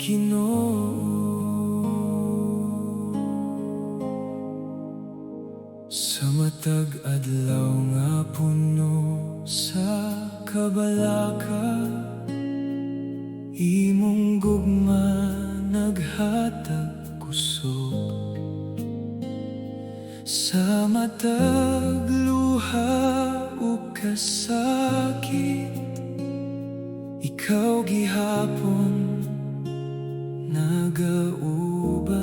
Ginoo. Sa matag adlaw nga puno sa kabalaka, imong gugma naghatag kusog. Sa matag luha ug kasakit, ikaw gihapon nagauban.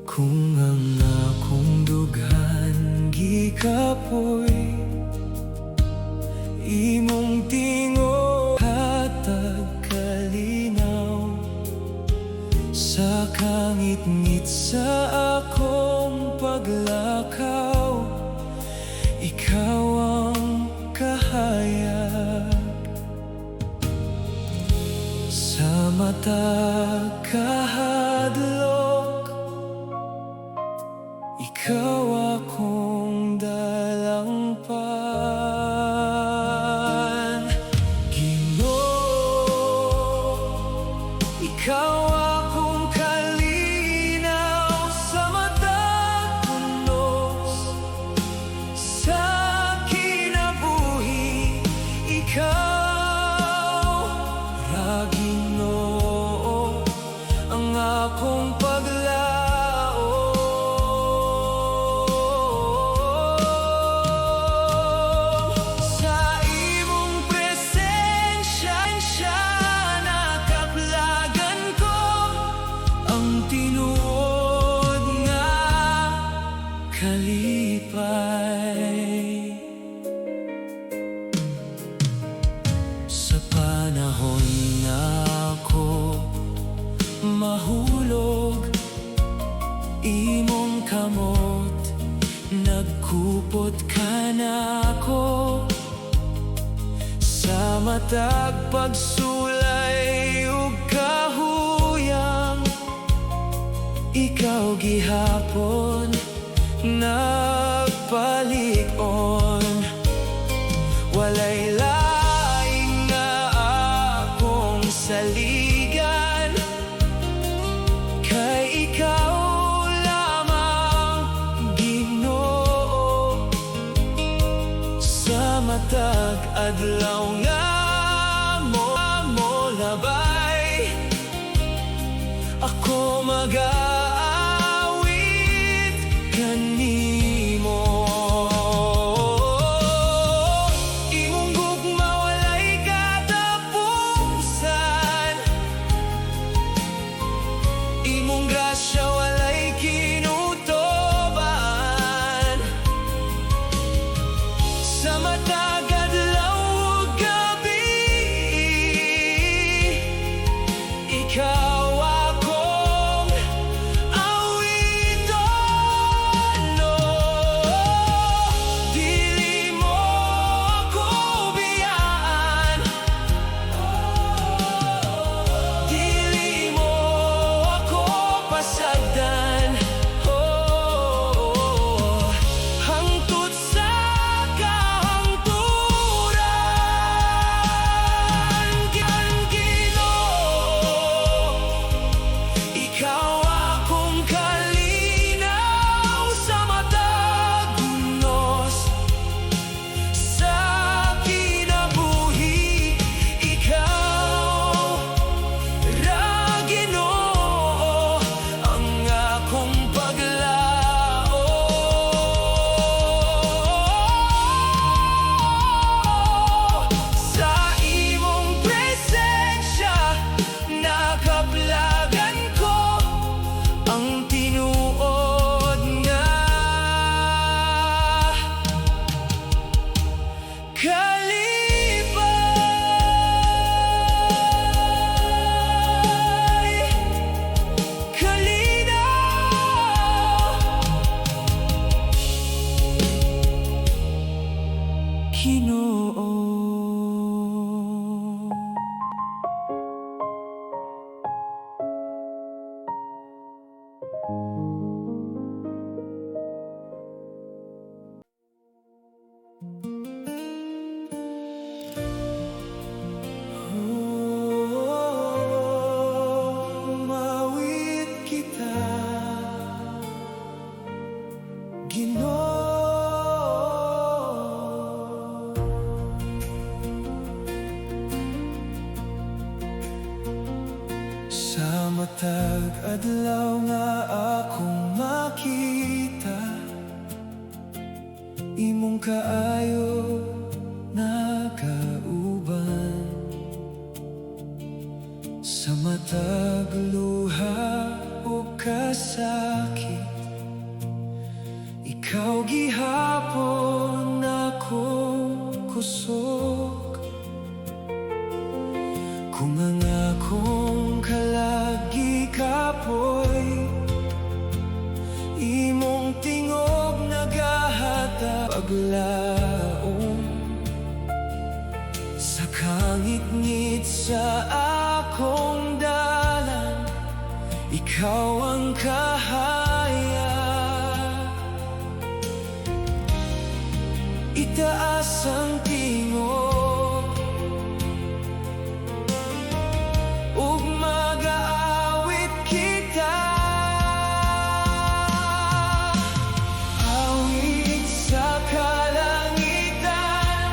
Kung ang akong dughan gikapoy, imong tingo hatag kalinaw. Sa kangit-ngit sa akong paglakaw, ikaw ang kahayag. Sa mata kahadlok, ikaw akong dalangpan. Ginoo, ikaw akong kalinaw. Sa matag punos sa kinabuhi, ikaw ra Ginoo ang akong paglaom. Sa imong presensya nakaplagan ko ang tinuod nga kalipay. Sa panahon na ako mahulog, imong kamot nagkupot ka nako. Sa matag pagsulay ug kahuyang, ikaw gihapon nagpalig-on. Walay laing nga akong saligan, kay ikaw lamang Ginoo. Sa matag adlaw nga mo labay, ako mag-aawit kanimo. Imong gugma walay katapusan, imong grasya walay kinutuban. Sa matag adlaw ug Sa matag adlaw nga akong makita, imong kaayo nakauban. Sa matag luha o kasakit, ikaw gihapon akong kusog. Kung ang akong kalagi kapoy, imong tingog nagahata paglaom. Sa kangit-ngit sa akong dalan, ikaw ang kahaya. Itaas ang tingog ug mag-aawit kita. Awit sa kalangitan,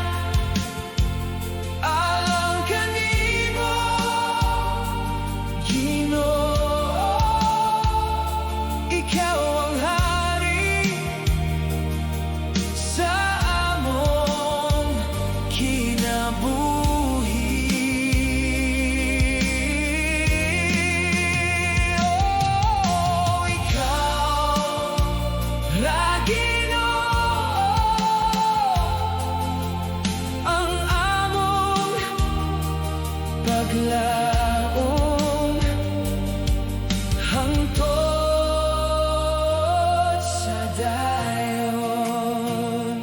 alang kanimo, Ginoo. Ikaw ang hari sa among kinabuhi. Oh, ikaw ra Ginoo, ang among paglaom hangtod sa dayon.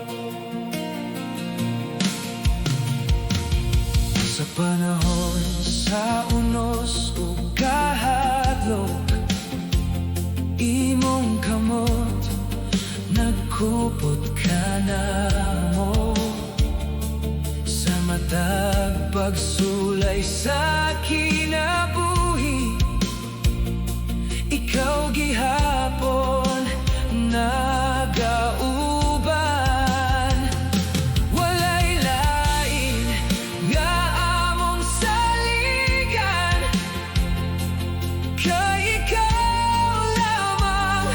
Sa panahon sa unos ug kahadlok, imong kamot nagkupot ka namo. Sa matag pagsulay sa kinabuhi, ikaw gihapon nagauban. Walay lain nga among saligan, kay ikaw lamang,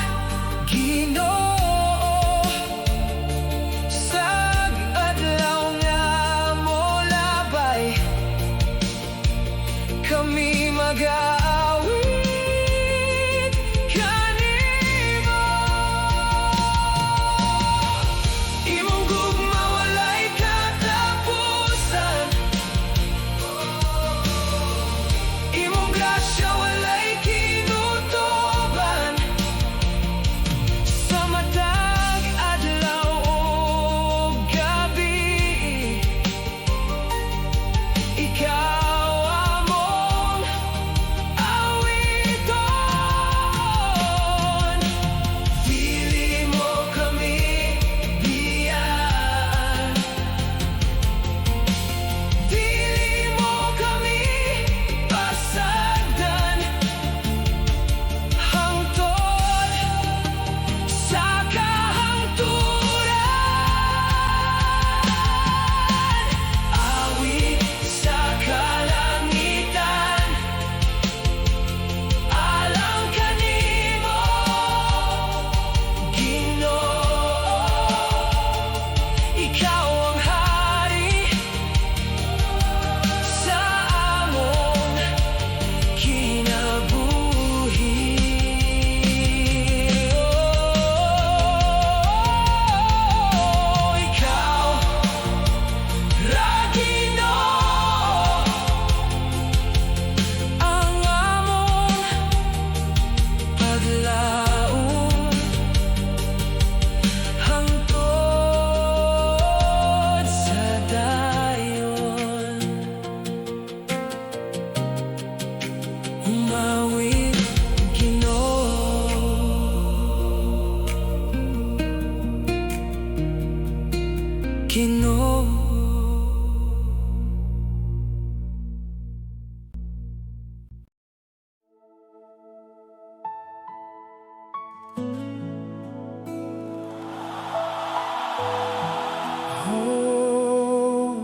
Ginoo. Sag adlaw nga molabay, kami mag-aawit kanimo. Imong gugma walay katapusan, imong grasya walay kinutuban. Sa matag adlaw ug gabi, ikaw among awiton. Dili mo kami biyaan, dili mo kami pasagdan, hangtod sa kahangturan. Awit sa kalangitan, alang kanimo, Ginoo. Ikaw ang hari sa among kinabuhi. Oh, ikaw ra Ginoo, ang among paglaom hangtod sa dayon. Umawit, Ginoo. Ginoo. Oh,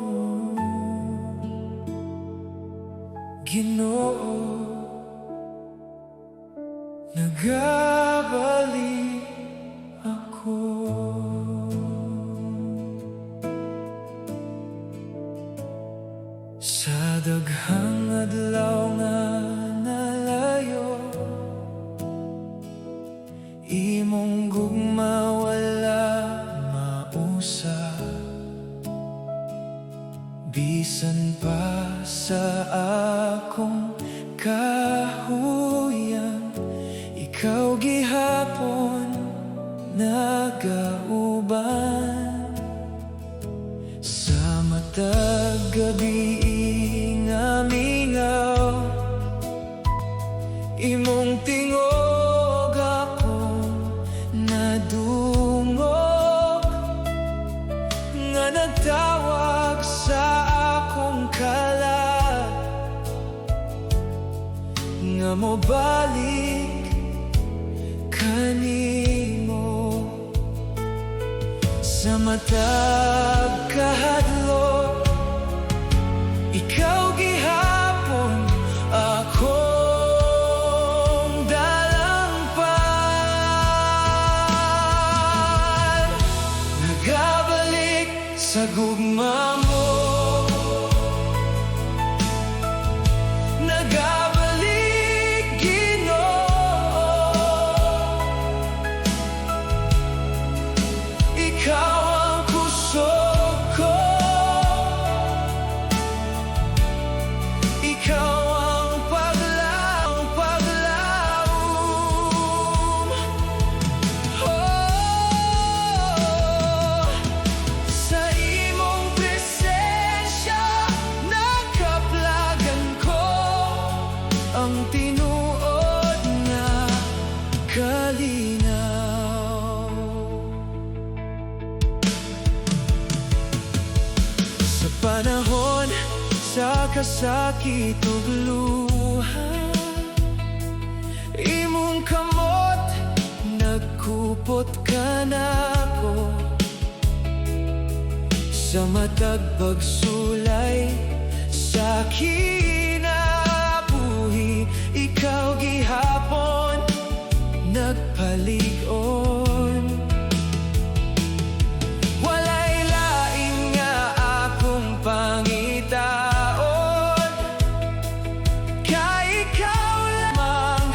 Ginoo. nagabalik ako. Sa daghang adlaw nga nalayo, imong gugma wala mausa. Bisan pa sa akong kahuyan, ikaw gihapon nagauban. Sa matag gabi nga mingaw, imong tingog akong nadungog, nga nagtawag sa akong kalat, nga mobalik kanimo. Sa matag kahadlok, ikaw gihapon akong dalangpan. Nagabalik sa gugma mo, nagabalik Ginoo. Ikaw ang kusog ko, ikaw ang paglaom. Sa imong presensya nakaplagan ko ang tinuod nga kalinaw. Sa panahon sa kasakit ug luha, imong kamot nagkupot ka nako. Sa matag pagsulay sa kinabuhi, ikaw gihapon nagpalig-on. Walay laing nga akong pangitaon, kay ikaw lamang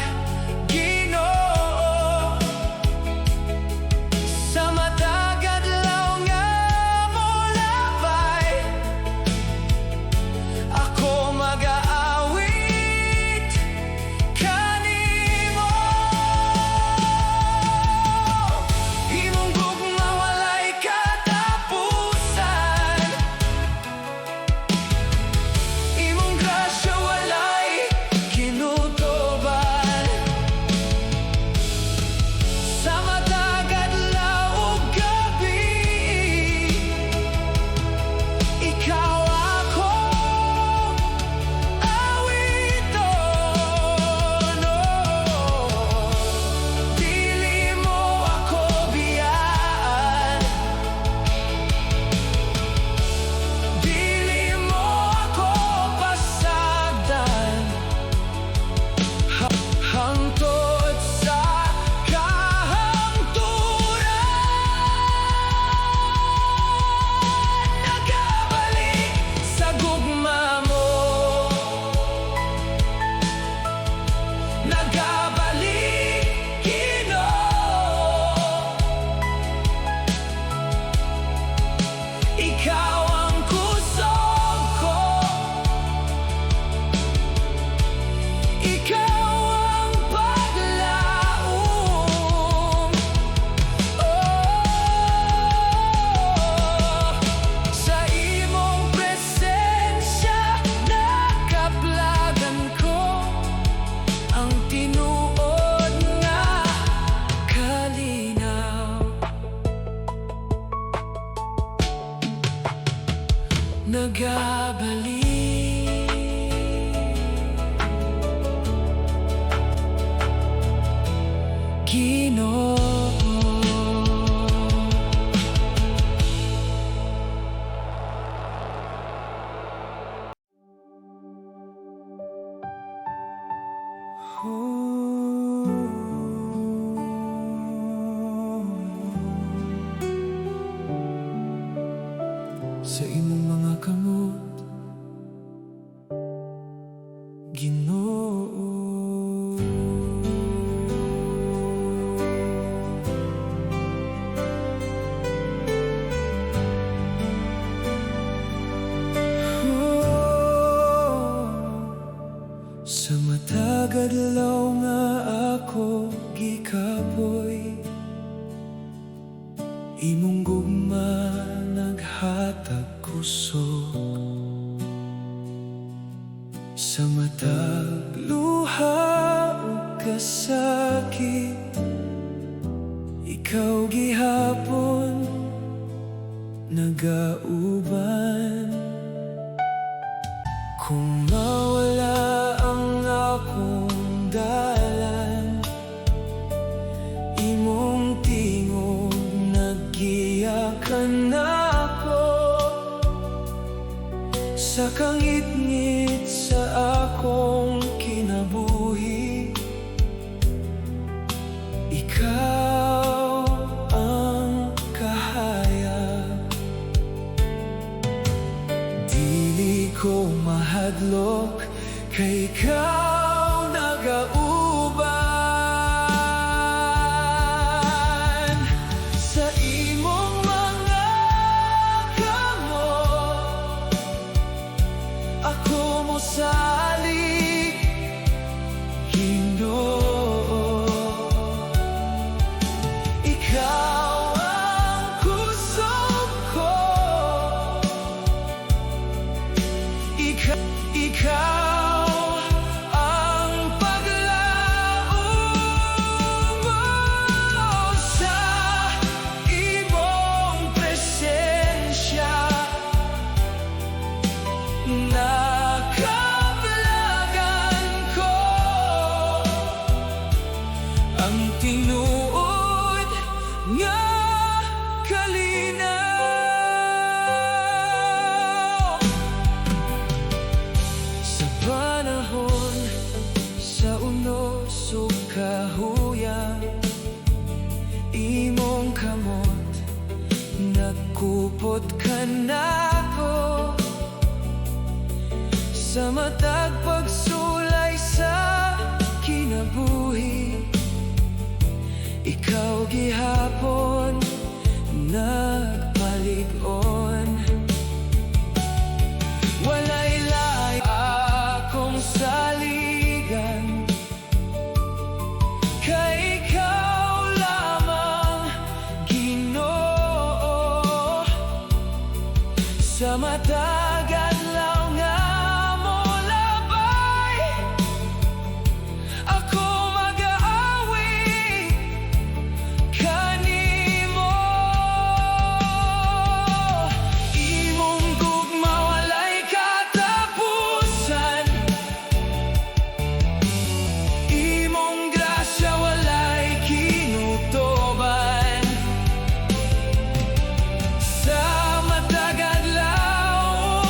Ginoo. Sa matag adlaw nga molabay, ako mag-aawit kanimo. Imong gugma walay katapusan, imong grasya walay kinutuban. Sa matag adlaw ug gabi, ikaw akong awiton. Dili mo ako biyaan, dili mo ako pasagdan. Hangtod sa kahangturan, nagabalik sa gugma mo, nagabalik Ginoo. Ikaw ang kusog ko, ikaw ang paglaom. Sa imong presensya nakaplagan ko ang tinuod nga kalinaw. Nagabalik Ginoo. Ooh. Ginoo. Sa matag adlaw nga ako gikapoy, imong gugma naghatag kusog. Sa matag luha ug kasakit, ikaw gihapon nagauban. Kung mawala ang akong dalan, imong tingog naggiyakan ako. Sa kangit-ngit sa akong kinabuhi, ikaw ang kahayag. Dili ko mahadlok kay ikaw nagauban. Sa imong mga kamot ako mosalig, Ginoo. Ikaw ang kusog ko, ikaw ang paglaom mo. Sa imong presensya nakablagan ko, ang tinuod nga kalinaw. Sa panahon sa unos ug kahuyang, imong kamot nagkupot ka nako. Sa matag pagsulay sa kinabuhi, ikaw gihapon nagpalig-on. Walay lahi akong saligan, kay ikaw lamang, Ginoo. Sa matag adlaw nga molabay, ako mag-aawi kanimo. Imong gugma walay katapusan, imong grasya walay kinutuban. Sa matag adlaw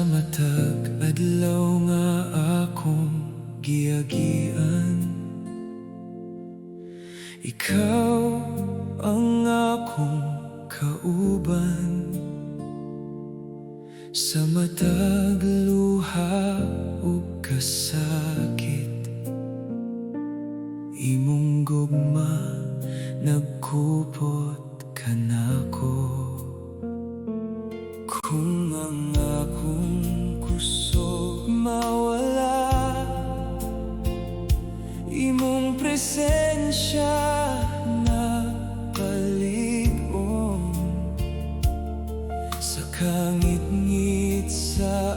matag adlaw nga akong giagian, ikaw ang akong kauban. Sa matag luha ug kasakit, imong gugma nagkupot ka nako. Kung ang akong kusog mawala, imong presensya na palig-on. Sa kangit-ngit sa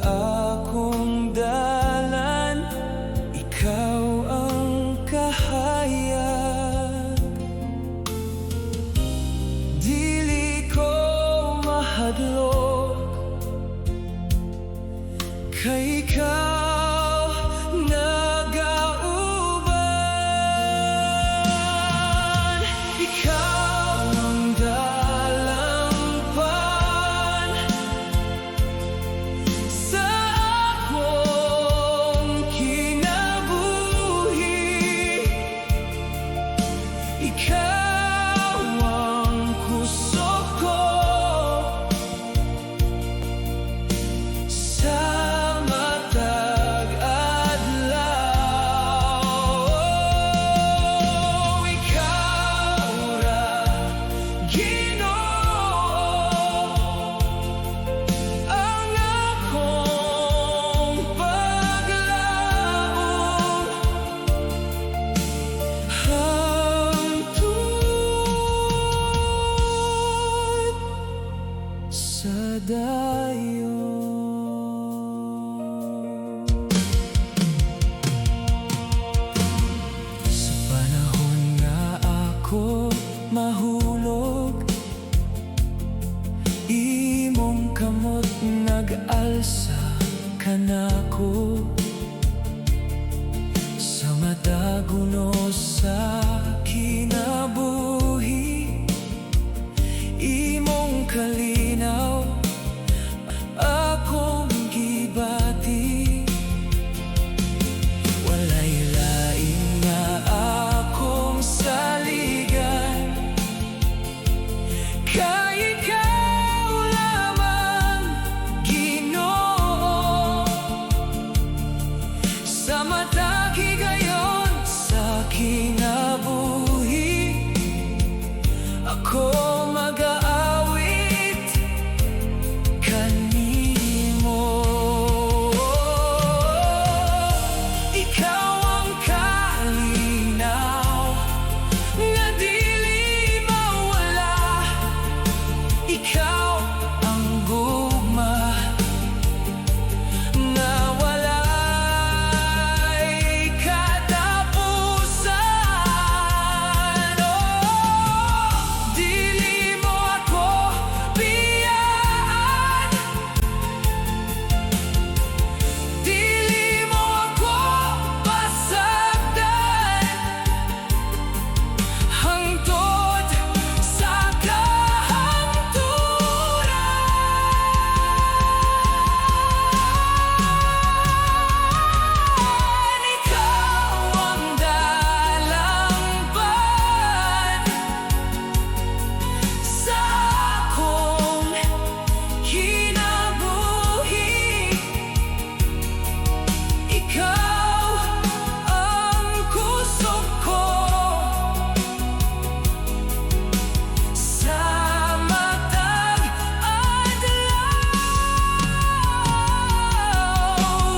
akong dalan, ikaw ang kahayag. Dili ko mahadlok, kay ikaw nagauban. Ikaw ang dalampan sa akong kinabuhi. Ikaw ang kusog ko sa matag adlaw. Ikaw ra, Ginoo, ang akong paglaom. Hangtod sa dayon. Sa panahon nga ako mahulog, imong kamot nag-alsa ka nako. Sa madaguno sa kinabuhi, imong kalinaw akong gibati. Walay lain nga akong saligan, kay ikaw lamang, Ginoo. Sa matag higayon sa kinabuhi, ako mag-aawit kanimo. Ikaw ang kalinaw nga dili mawala. Ikaw ang gugma nga walay katapusan. Dili mo ako biyaan, dili mo ako pasagdan, hangtod sa kahangturan. Ikaw ang dalampan sa akong kinabuhi. Ikaw ang kusog ko sa matag adlaw.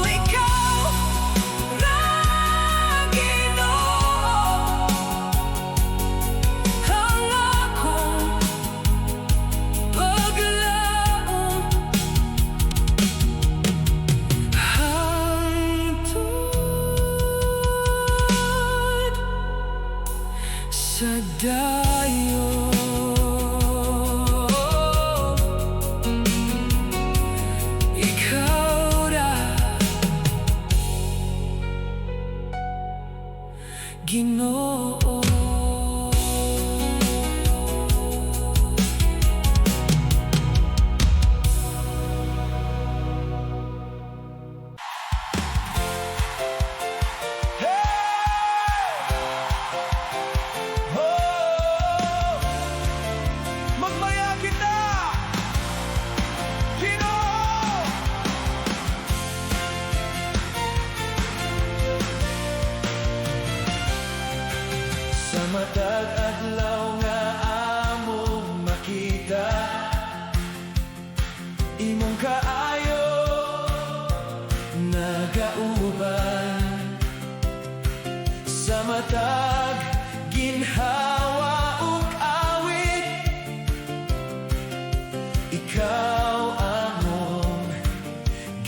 Ikaw ra, Ginoo, ang akong paglaom. Hangtod sa dayon. Ikaw ra, Ginoo.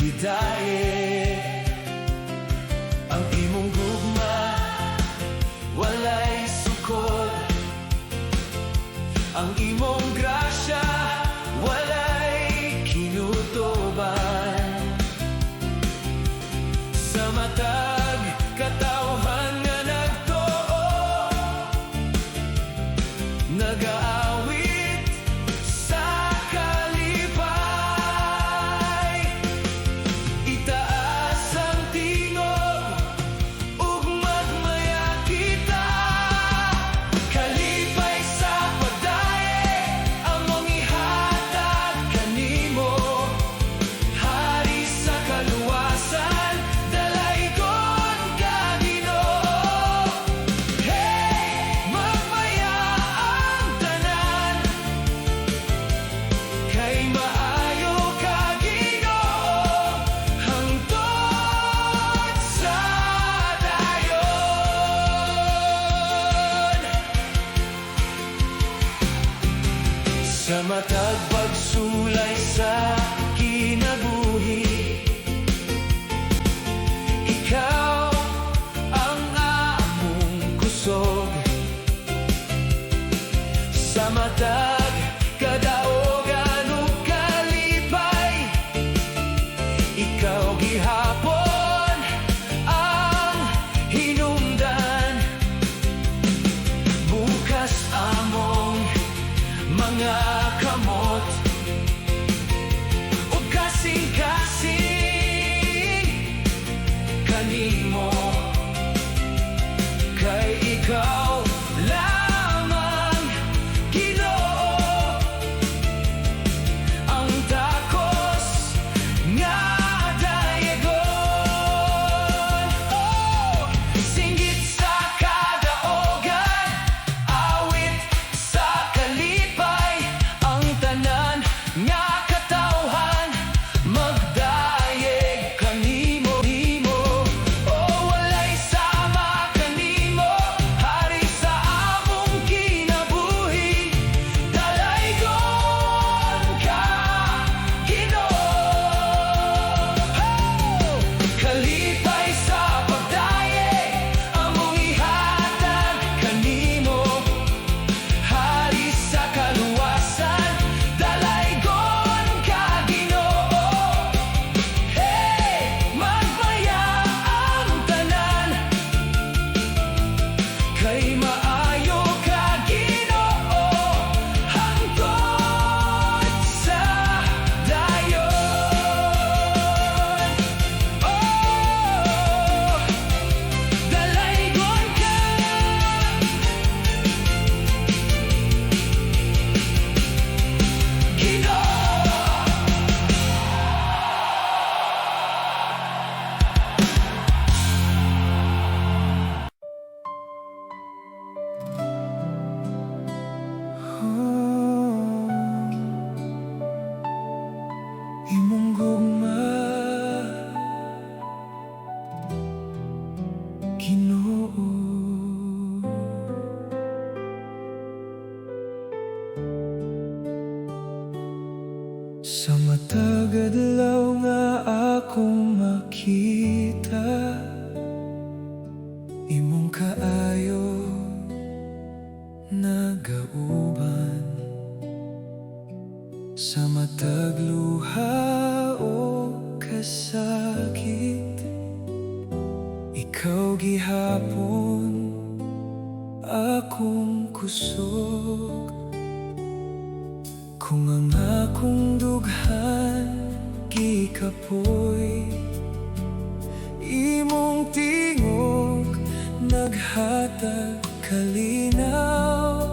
hidaye. Ang imong gugma walay sukod, ang imong grasya walay kinutuban. Sa matag katawhan nga nagtuo, nagaawit sa kalipay. Itaas ang tingog ug magmaya kita, kalipay sa pagdaye among ihatag kanimo. Hari sa kaluwasan, dalaygon ka Ginoo. Hey, magmaya ang tanan, kay maayo ka Ginoo, hangtod sa dayon. Sa matag pagsulay sa kinabuhi, ikaw ang among kusog. Sa matag kadaogan ug kalipay, ikaw gihapon ang hinungdan. Bukas among mga kamot ug kasing-kasing kanimo, kay ikaw lamang Ginoo ang takos nga dayegon. Oh, singgit sa kadaogan, awit sa kalipay, ang tanan nga katawhan magdayeg kanimo. Oh, walay sama kanimo, hari sa among kinabuhi, dalaygon ka Ginoo. Oh, kalipay sa pagdaye among ihatag kanimo, hari sa kaluwasan, dalaygon ka Ginoo. Hey, magmaya ang tanan, kay maayo ka Ginoo, hangtod sa dayon. Oh, dalaygon ka Ginoo. Imong gugma Ginoo. Sa matag adlaw nga akong makita, imong kaayo nagauban. Sa matag luha o kasakit, ikaw gihapon akong kusog. Kung ang akong dughan gikapoy, imong tingog naghatag kalinaw.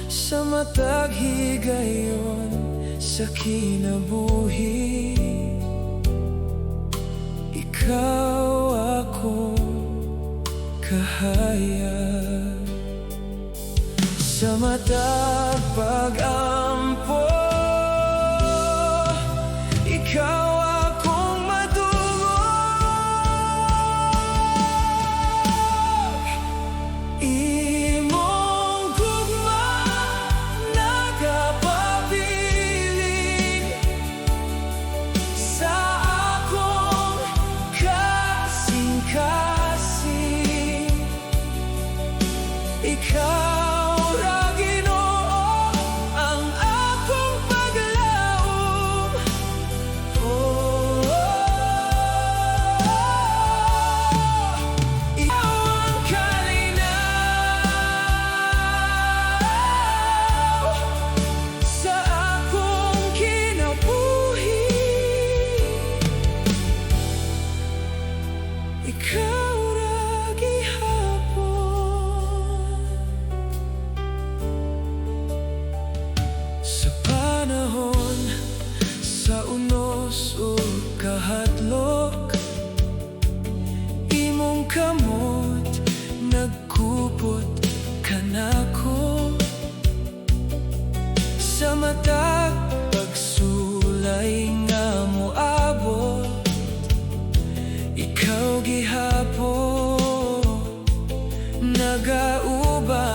Sa matag higayon sa kinabuhi, ikaw akong kahayag. Sa matag pag-ampo, ikaw akong madungog. Imong gugma nagapabiling kamot, nagkupot ka nako. Sa matag pagsulay nga moabot, ikaw gihapon nagauban.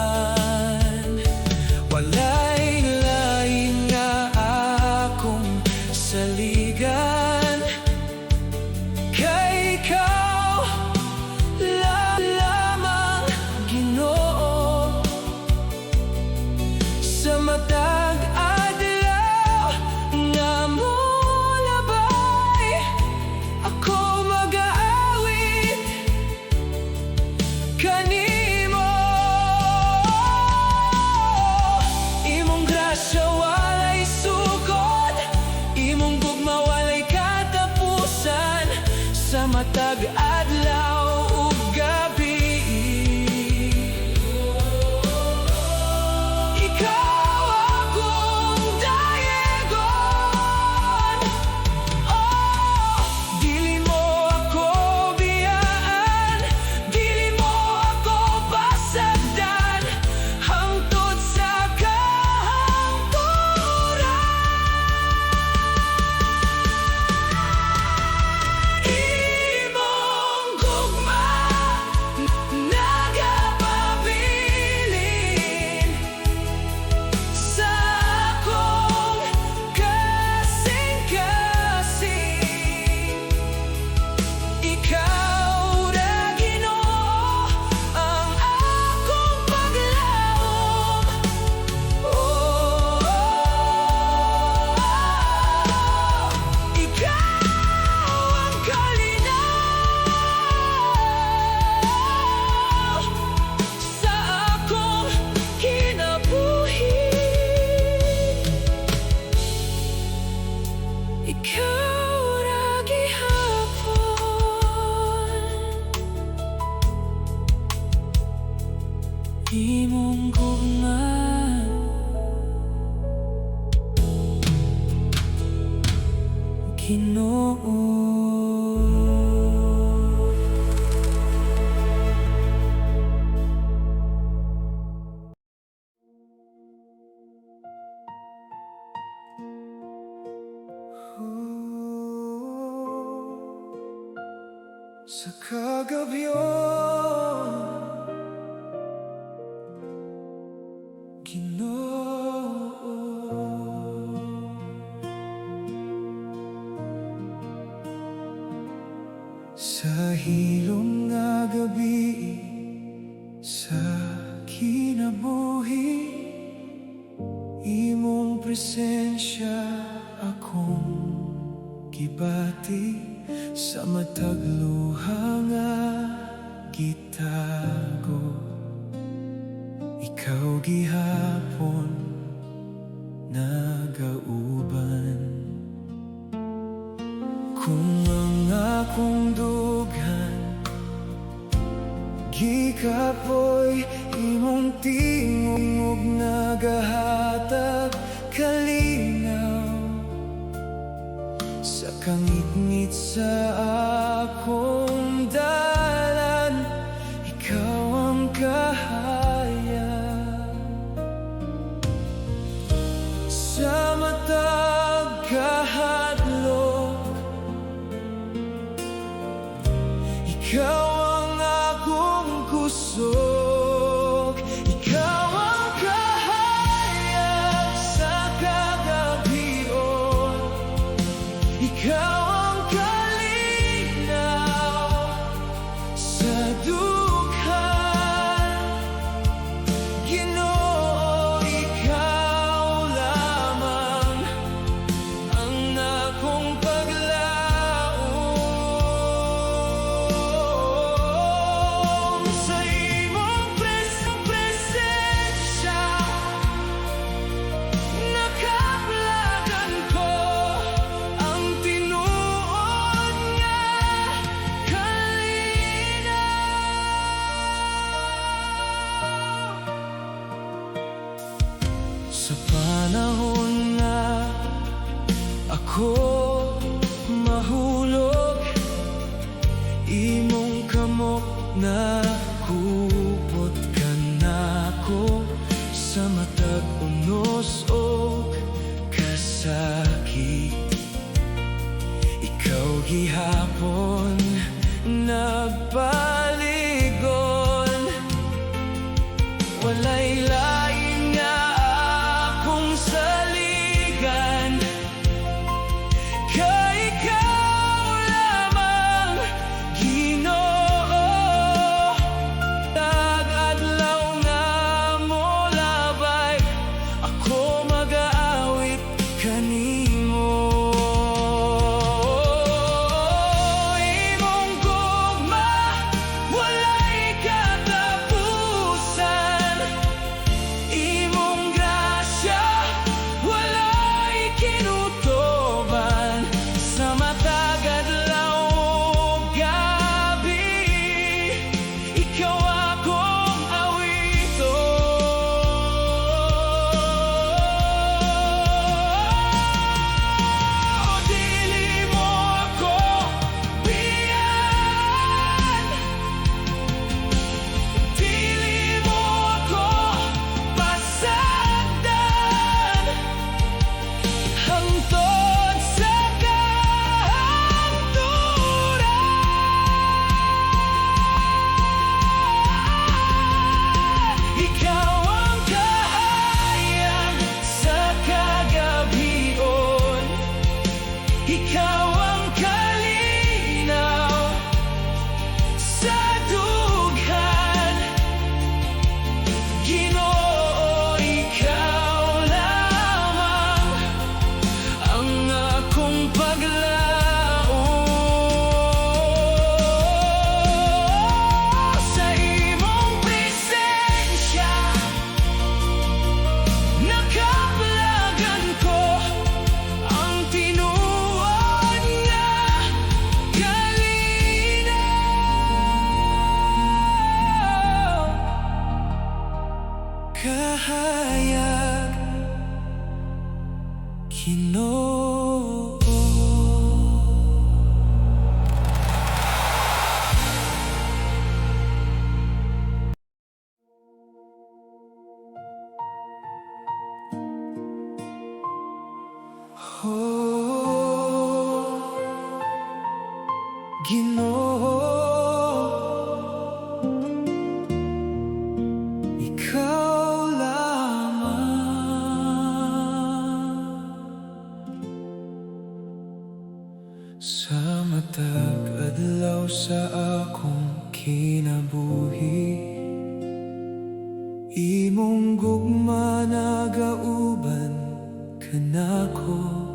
Walay lain nga akong saligan, kay ikaw lamang Ginoo. Sa matag adlaw nga molabay, ako mag-aawit kanimo. Imong grasya walay sukod, imong gugma walay katapusan. Sa matag adlaw ug gabi, ikaw akong dayegon. Oh, dili mo ako biyaan, dili mo ako pasagdan, hangtod sa kahangturan. Imong gugma nagapabilin sa akong kasing-kasing. Ikaw ra Ginoo ang akong paglaom. Oh, ikaw ang kalinaw sa akong kinabuhi. Ikaw ra gihapon, imong gugma Ginoo. Sa kagabyon, Ginoo. Sa hilom nga gabi, sa kinabuhi, imong presensya akong gibati. Sa matag luha nga gitago, ikaw gihapon nagauban. Kung ang akong dughan gikapoy, imong tingog nagahatag kalinaw. Sa kangit-ngit sa akong dalan, ikaw ang kahayag. Sa matag kahadlok, ikaw ang akong kusog. Ikaw ang kahayag sa kagabion, ikaw ang kalinaw sa dughan. Ginoo, ikaw lamang ang akong paglaom. Sa imong presensya nakaplagan ko ang tinuod gihapon nagpaligon. Walay lain nga akong saligan, kay ikaw lamang, Ginoo. Tag-adlaw nga mo labay, ako mag-aawit kanimo. Imong gugma walay katapusan, imong grasya walay kinutuban. Sa matag adlaw ug gabi, ikaw akong awiton. Dili mo ako biyan, dili mo ako pasagdan, hangtod sa kahangturan. Ikaw ang kahayag sa kagabion, ikaw ang kalinaw sa dughan. Ginoo, ikaw lamang ang akong paglaom. Sa imong presensya nakaplagan ko ang tinuod nga kalinaw. Kahayag, Ginoo. Oh, Ginoo, ikaw lamang. Sa matag adlaw sa akong kinabuhi, imong gugma nagauban kanako.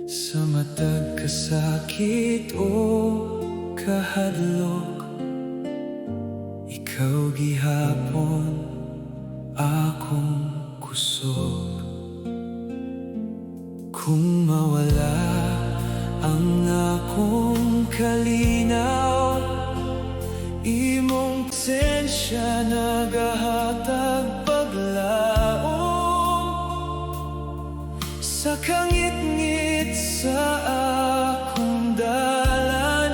Sa matag kasakit o kahadlok, ikaw gihapon akong kusog. Kung mawala ang akong kalinaw, imong presensya nagahatag paglaom. Sa kangit-ngit sa akong dalan,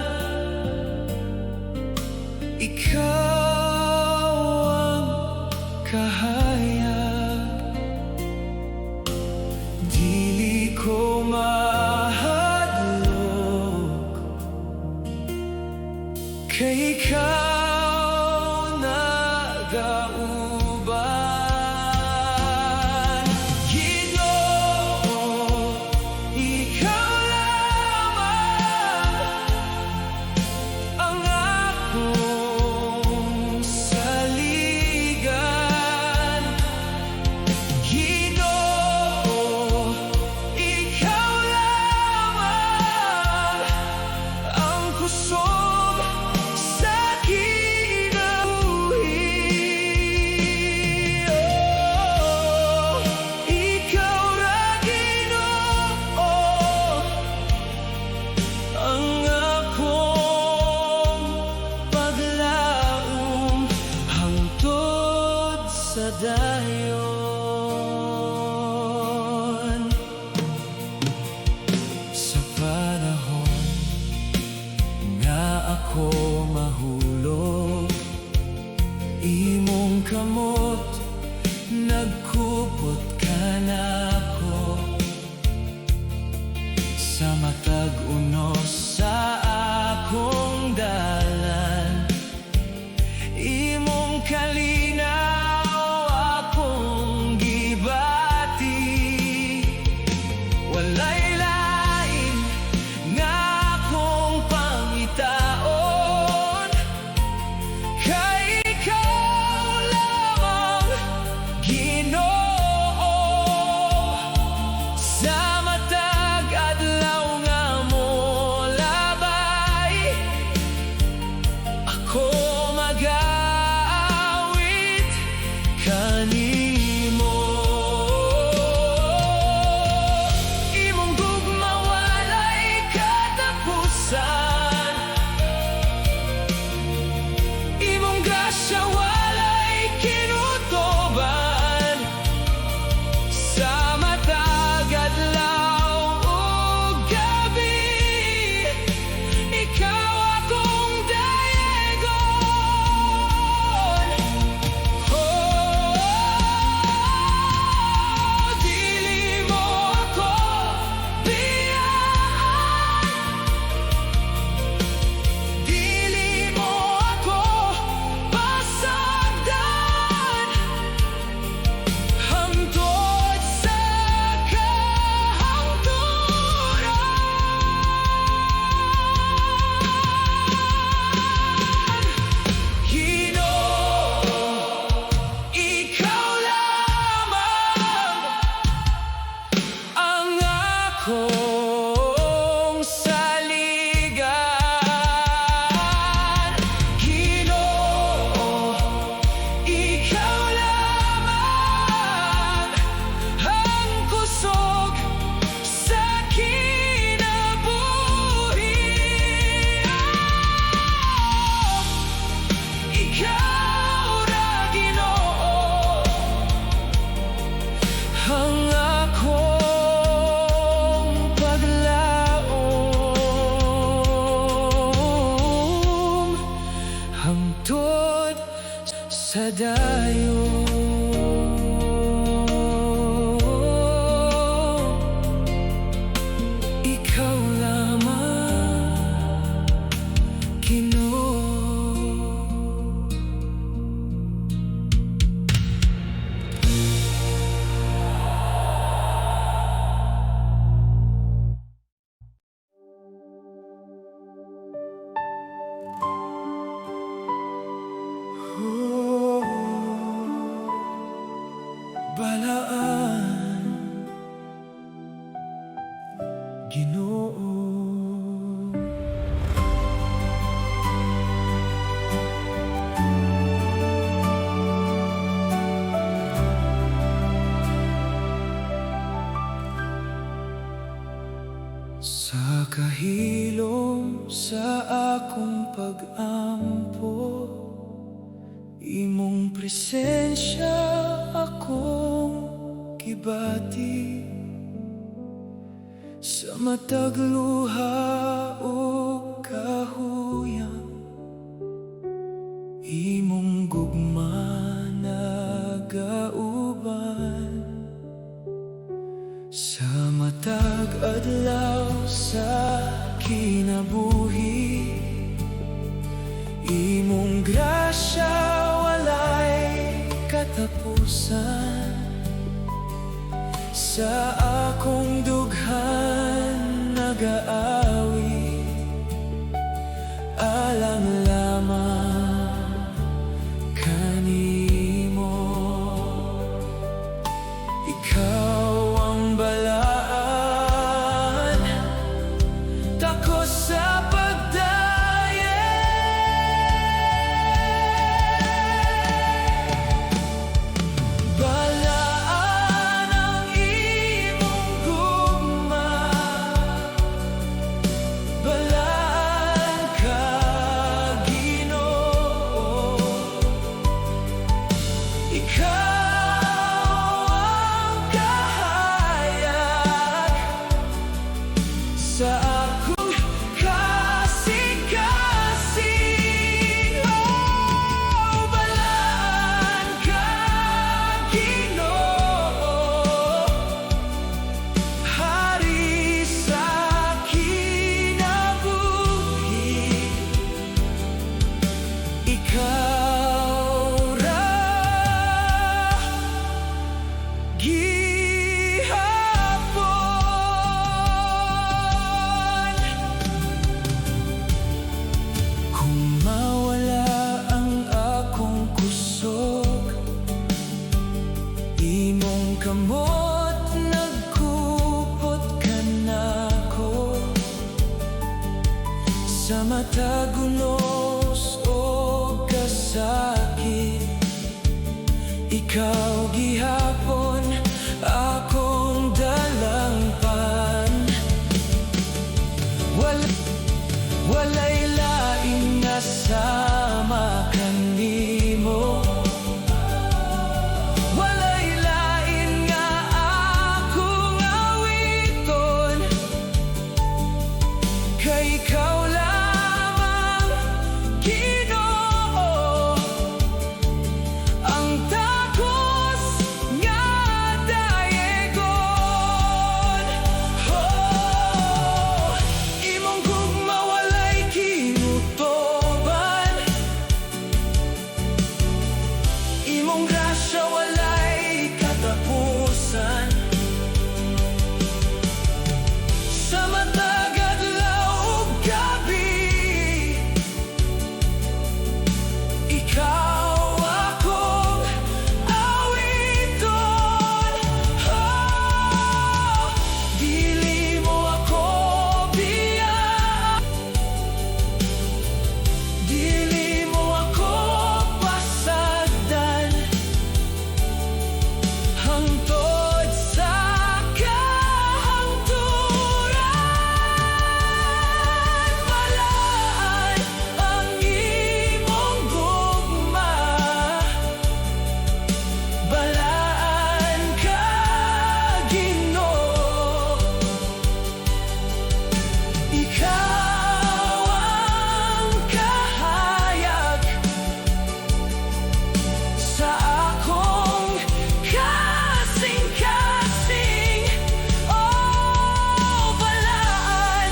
ikaw ang kahayag. Dili ko mahadlok, kay ikaw nagauban. Ginoo, ikaw lamang ang akong saligan. Ginoo, ikaw lamang ang kusog sa kinabuhi. Oh, ikaw ra, Ginoo, ang akong paglaom hangtod sa dayon. Sa panahon nga ako mahulog, imong kamot nagkupot ka na ako. Sa matag unos sa akong dalan, imong kalinaw akong gibati. Walay lain nga akong pangitaon, kay ikaw lamang, Ginoo. Sa matag adlaw nga mo labay, ako mag-aawit kanimo. Imong gugma walay katapusan, imong grasya walay kinutuban. Sa matag adlaw ug gabi, ikaw akong dayegon. Oh, dili mo ako biyaan, dili mo ako pasagdan, hangtod sa kahangturan. Ginoo, ikaw lamang ang akong saligan. Ginoo, ikaw lamang ang kusog sa kinabuhi. Ikaw ra, Ginoo, ang akong paglaom, hangtod sa dayon. Ikaw lamang, Ginoo. Oh, balaan, Ginoo. Sa kahilom sa akong pag-ampo, imong presensya akong gibati. Sa matag luha o kahuyang, imong gugma nagauban. Sa matag adlaw sa kinabuhi, imong grasya walay katapusan. Sa akong dughan nag-aawi, alang lamang kanimo. Ikaw ang balaan, takos sa pagdaye. Balaan ang imong gugma, balaan ka, Ginoo. Ikaw ang kahayag sa akong kahangturan. sa matagunos o kasakit. Ikaw gihapon akong dalangpan. Walay laing nasama kanimo. Walay lain nga akong awiton. Kay ikaw lamang, Ginoo, ang takos nga dayegon. Oh, imong gugma walay kinutoban. Imong grasya walay katapusan. Sa matag adlaw ug gabi, ikaw akong awiton. Oh, dili mo ako biyaan. Dili mo ako pasagdan. Hangtod sa kahangturan, balaan ang imong gugma. Balaan ka, Ginoo. Ikaw ang kahayag sa akong kasing-kasing. Oh, balaan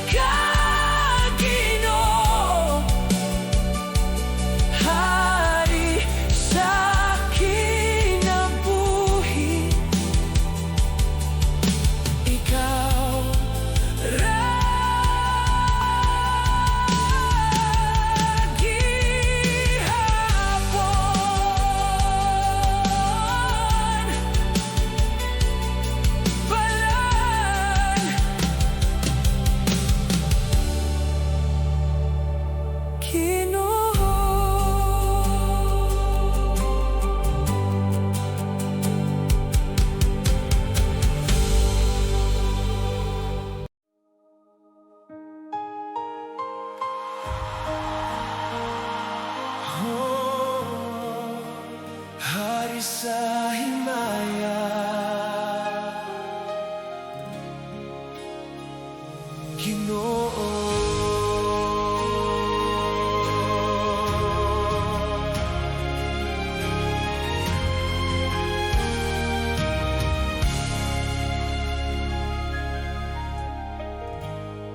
ka, Ginoo. Hari sa kinabuhi, ikaw ra gihapon. Balaan, oh, hari sa himaya, Ginoo.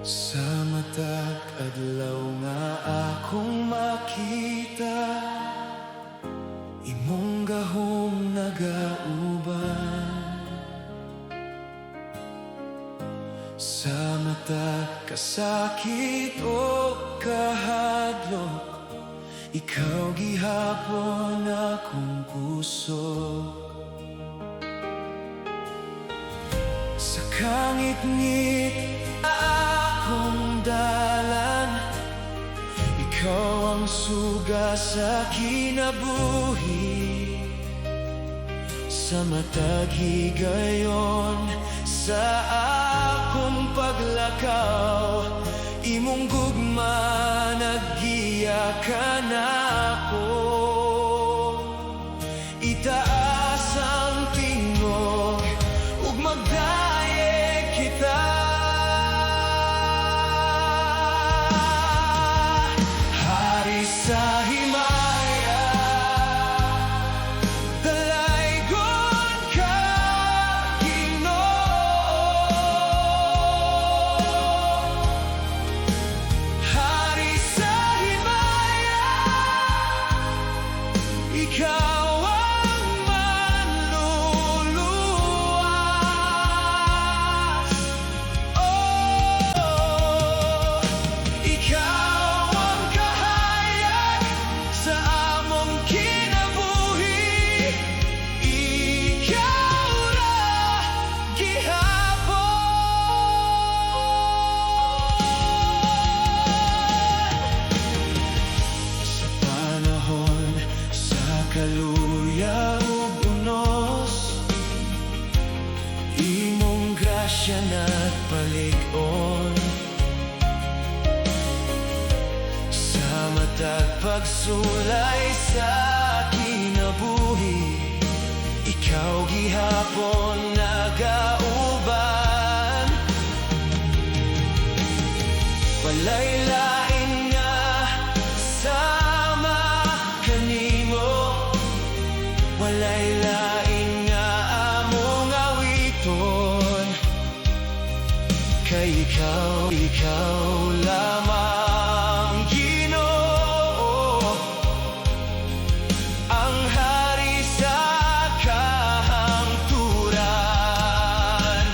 Sa matag adlaw nga akong makita, imong gahom nagauban. Sa matag kasakit o kahadlok, ikaw gihapon akong puso. Sa kangit-ngit akong dalan, ikaw ang suga sa kinabuhi. Sa matag higayon sa akong paglakaw, imong gugma naggiya ka nako. Itaas ang tingog ug magdayeg kita. Hari sa himaya, dalaygon ka, Ginoo. Hari sa himaya, matag pagsulay sa kinabuhi. Ikaw gihapon nagauban, walay lain nga sama kanimo, walay lain nga among awiton. Kay ikaw lamang Ginoo, ang hari sa kahangturan.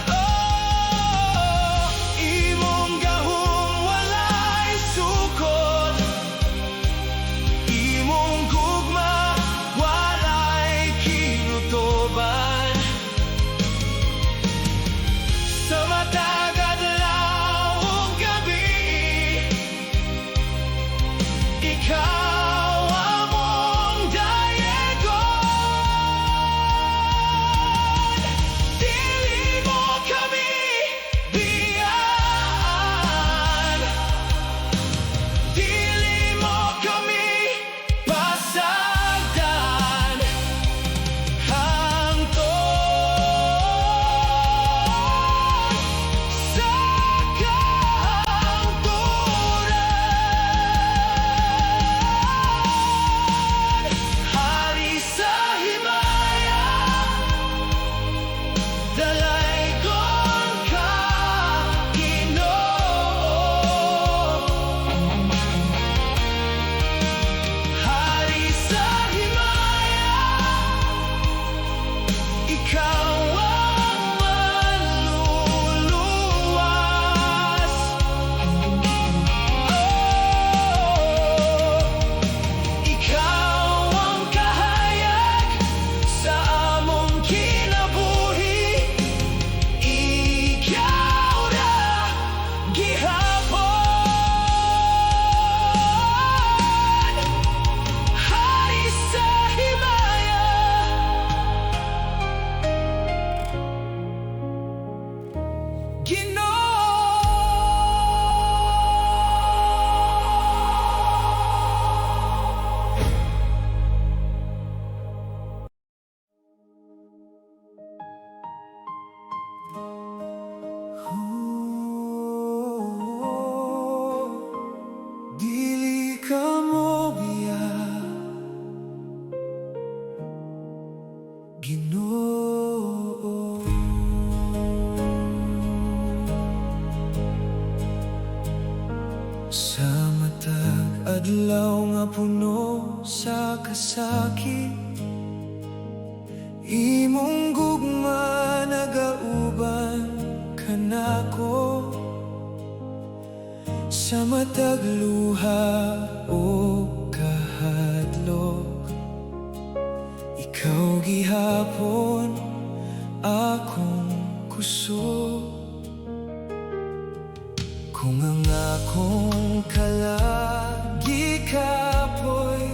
Oh, imong gahom walay sukod, imong gugma walay kinutoban. Sa matag adlaw ug gabi, ikaw among dayegon. Dili mo kami biyaan, dili mo kami pasagdan. Hangtod sa kahangturan, hari sa himaya, dalaygon ka, Ginoo. Hari sa himaya, ikaw ang manluluwas. Oh, ikaw ang kahayag sa among kinabuhi. Ikaw ra gihapon, hari sa himaya. Dili ka mo biya, Ginoo. Sa matag adlaw nga puno sa kasakit, imong gugma nagauban kanako. Sa matag luha o kahadlok, ikaw gihapon akong kusog. Kung ang akong kalagi kapoy,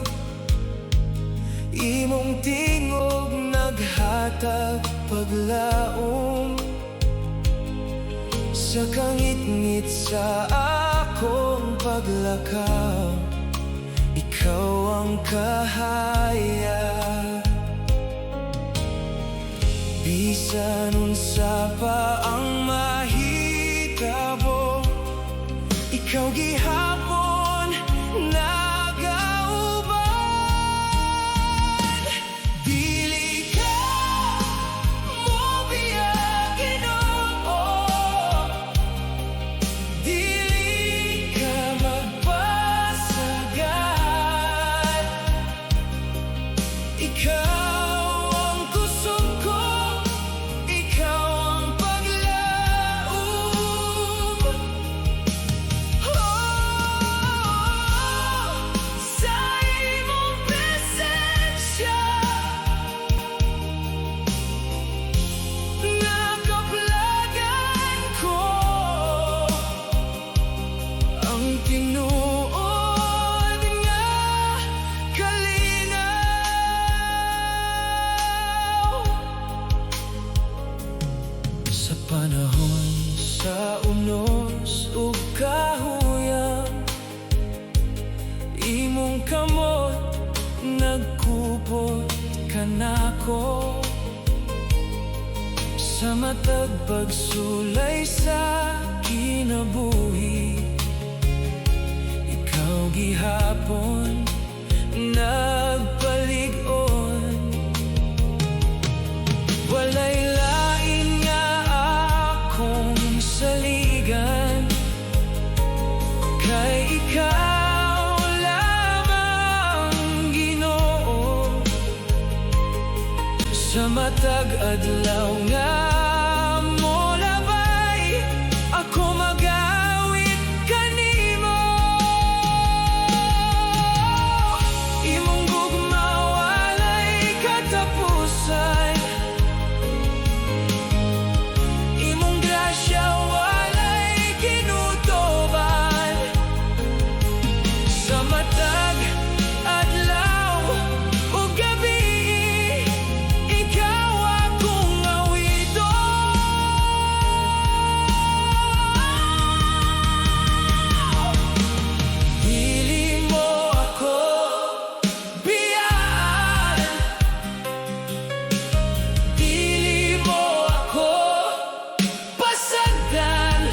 imong tingog naghatag paglaom. Sa kangit-ngit sa akong paglakaw, ikaw ang kahayag. Bisan unsa pa ang mahitabo, ikaw gihapon nagauban. Dili ka mo biya, Ginoo. Dili ka magpasagad. Ikaw ang kusog ko, ikaw ang paglaom. Sa imong presensya, nakaplagan ko ang tinuod nga kalinaw. Sa panahon sa unos ug kahuyang, imong ako sa matag pagsulay sa kinabuhi. Ikaw gihapon nagpalig-on, walay lain nga akong saligan, kay ikaw lamang Ginoo. Sa matag adlaw nga mo labay, ako magawit kanimo. Imong gugma walay katapusan, imong grasya walay kinutuban. Sa matag adlaw ug gabi, ikaw akong awito. Dili mo ako biyaan, dili mo ako pasagdan,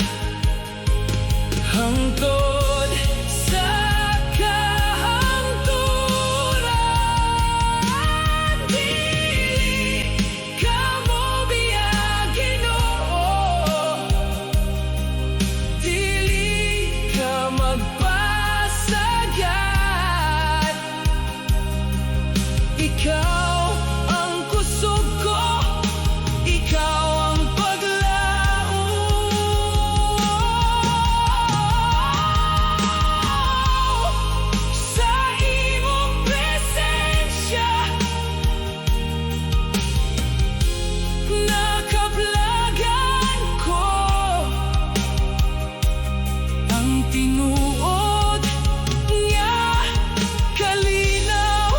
hangtod sa kahangturan. Dili ka mo biyag, Ginoo, dili ka magpasagad. Ikaw ang kusog ko, ikaw ang paglaom. Sa imong presensya nakablagan ko, ang tinuod nga kalinaw.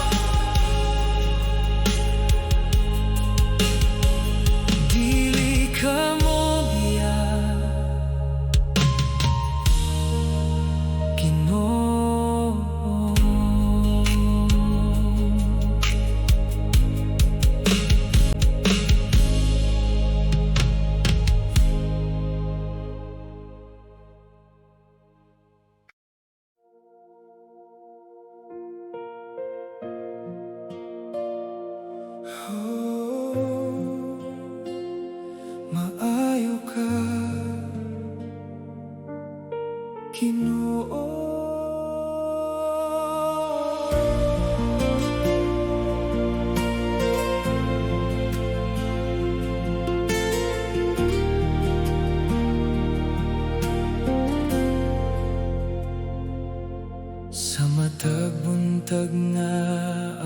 Dili ka mo biyag, Ginoo. Maayo ka, Ginoo. Sa matag buntag nga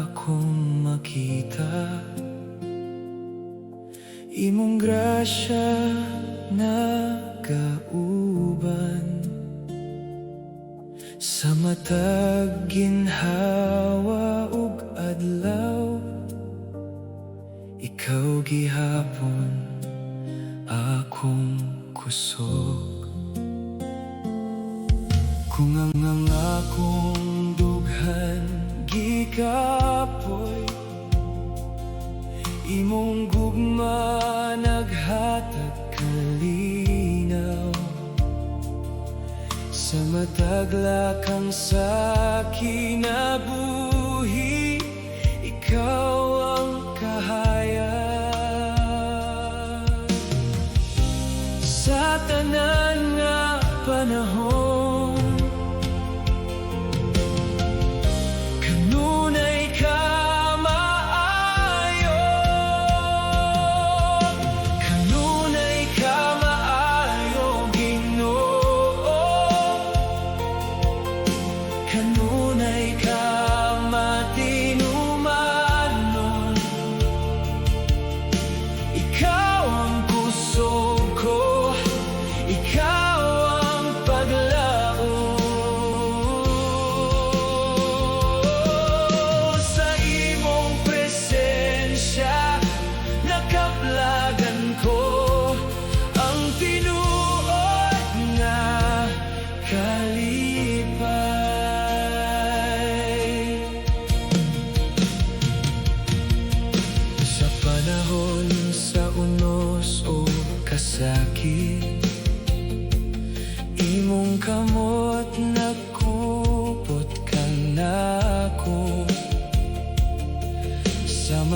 akong makita, imong grasya nagauban. Sa matag ginhawa ug adlaw, ikaw gihapon akong kusog. Kung ang akong dughan gikapoy, imong gugma naghatag kalinaw. Sa matag lakang sa kinabuhi, ikaw ang kahayag. Sa tanan nga panahon, kanunay ka maayo, kanunay ka maayo, Ginoo, kanunay ka matinumanon.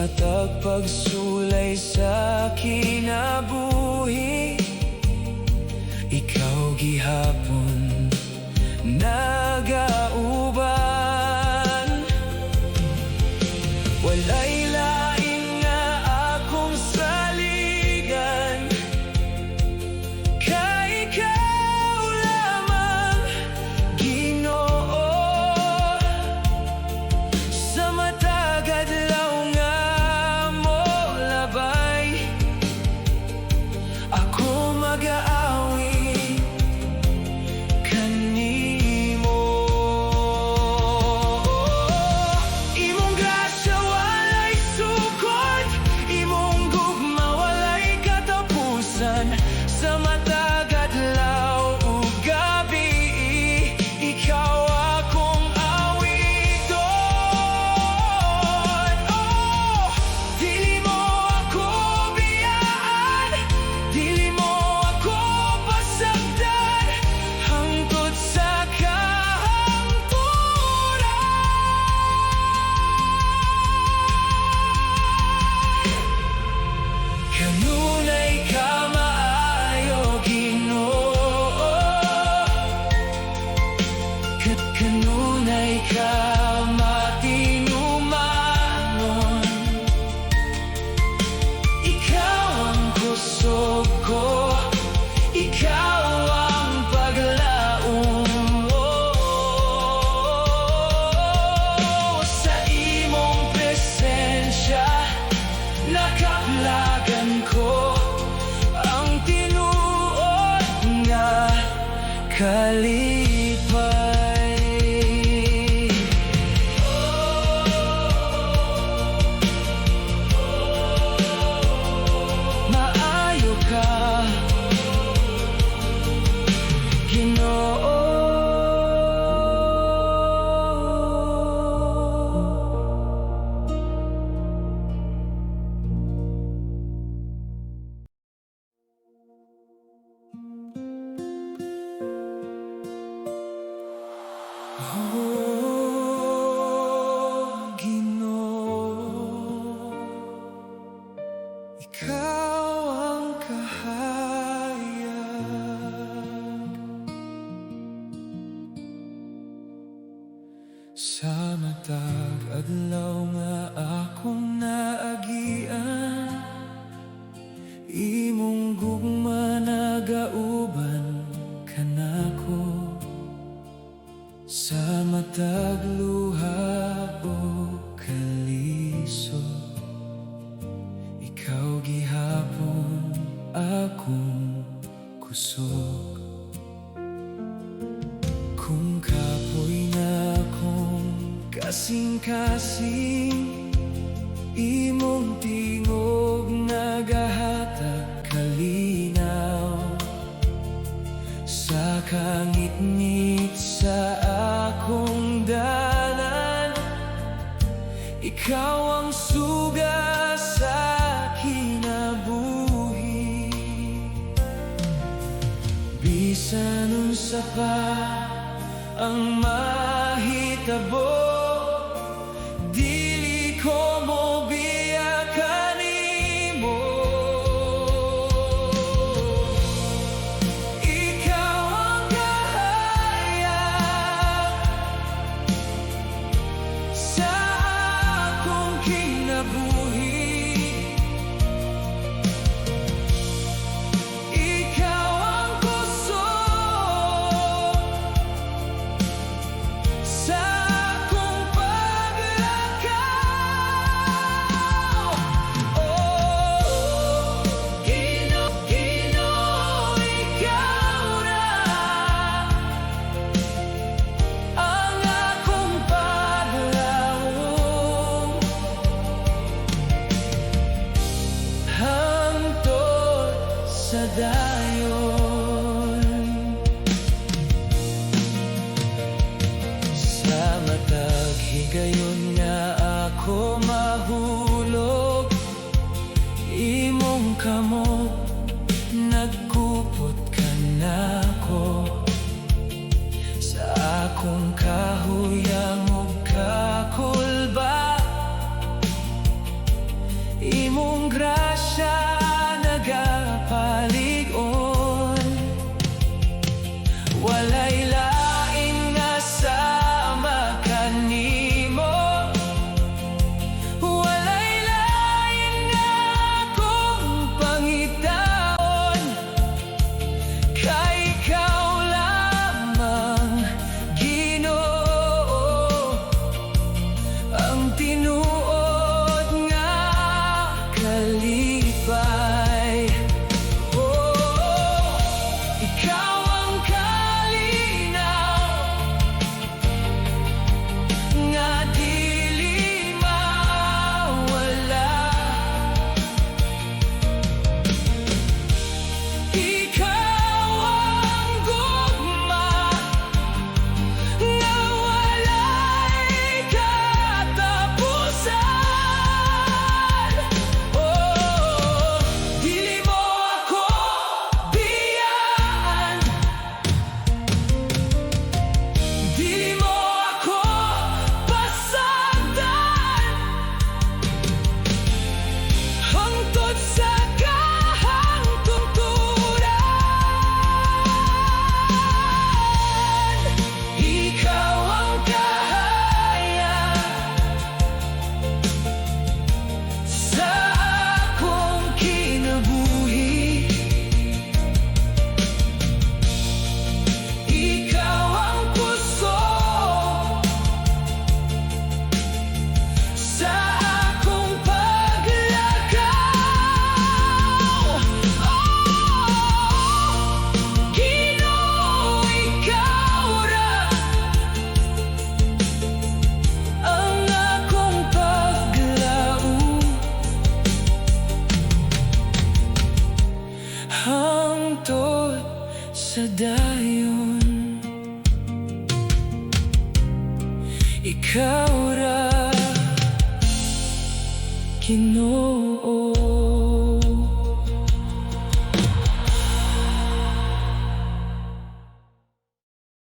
matag pagsulay sa kinabuhi. Ikaw gihapon nagauban, walay lain nga akong saligan, kay ikaw lamang, Ginoo. Sa matag adlaw nga mo labay, ako mag-aawi kanimo. Imong grasya walay sukod, imong gugma walay katapusan. Sa matag adlaw ug gabi, ikaw akong awiton. Oh, dili mo ako biyaan, dili mo ako pasagdan, hangtod sa kahangturan. Kanunay ka maayo, Ginoo. Kanunay ka matinumanon. Ikaw ang kusog ko, ikaw ang paglaom. Sa imong presensya nakaplagan ko ang tinuod nga kalipay. Maayo ka, Ginoo. Oh, Ginoo, ikaw ang kahayag. Sa matag adlaw nga akong naagian, imong gugma nagauban kanako. Sa matag luha o kaliso, ikaw gihapon akong kusog. Kung kapoy na akong kasing-kasing, imong tingog nagahatag kalinaw. Sa kangit-ngit sa akong dalan, ikaw ang suga sa kinabuhi. Bisan unsa pa ang mahitabo, dili ko mo biyakan nimo. Ikaw ang kahayag sa akong kinabuhi. Ikaw ang kusog sa akong paglakaw. Oh, Ginoo, ikaw na ang akong paglaom, hangtod sa dayon. Sa matag higayon nga ako mahulog, imong kamot nagkupot ka nako. Sa akong kahuyang ug kakulba, sa dayon. Ikaw ra, Ginoo.